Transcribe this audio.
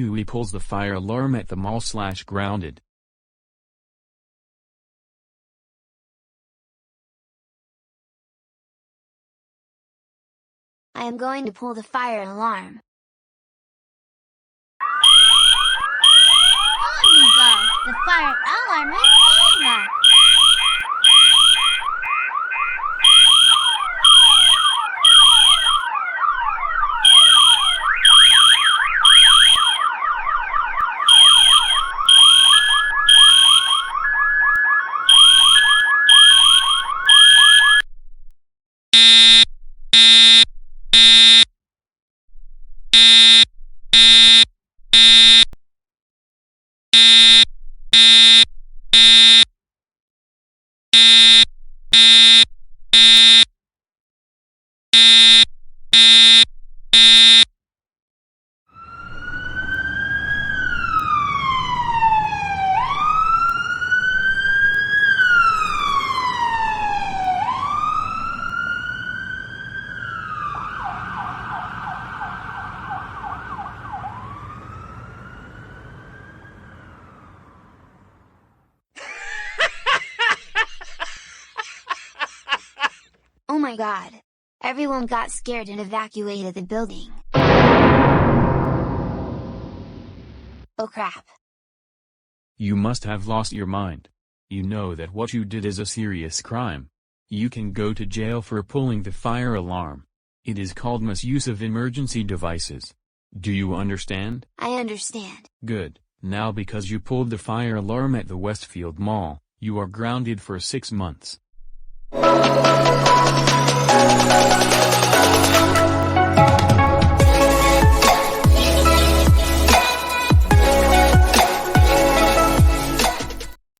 Huey pulls the fire alarm at the mall/grounded. I am going to pull the fire alarm. Oh my god, the fire alarm is over! Oh my god! Everyone got scared and evacuated the building. Oh crap! You must have lost your mind. You know that what you did is a serious crime. You can go to jail for pulling the fire alarm. It is called misuse of emergency devices. Do you understand? I understand. Good. Now because you pulled the fire alarm at the Westfield Mall, you are grounded for 6 months.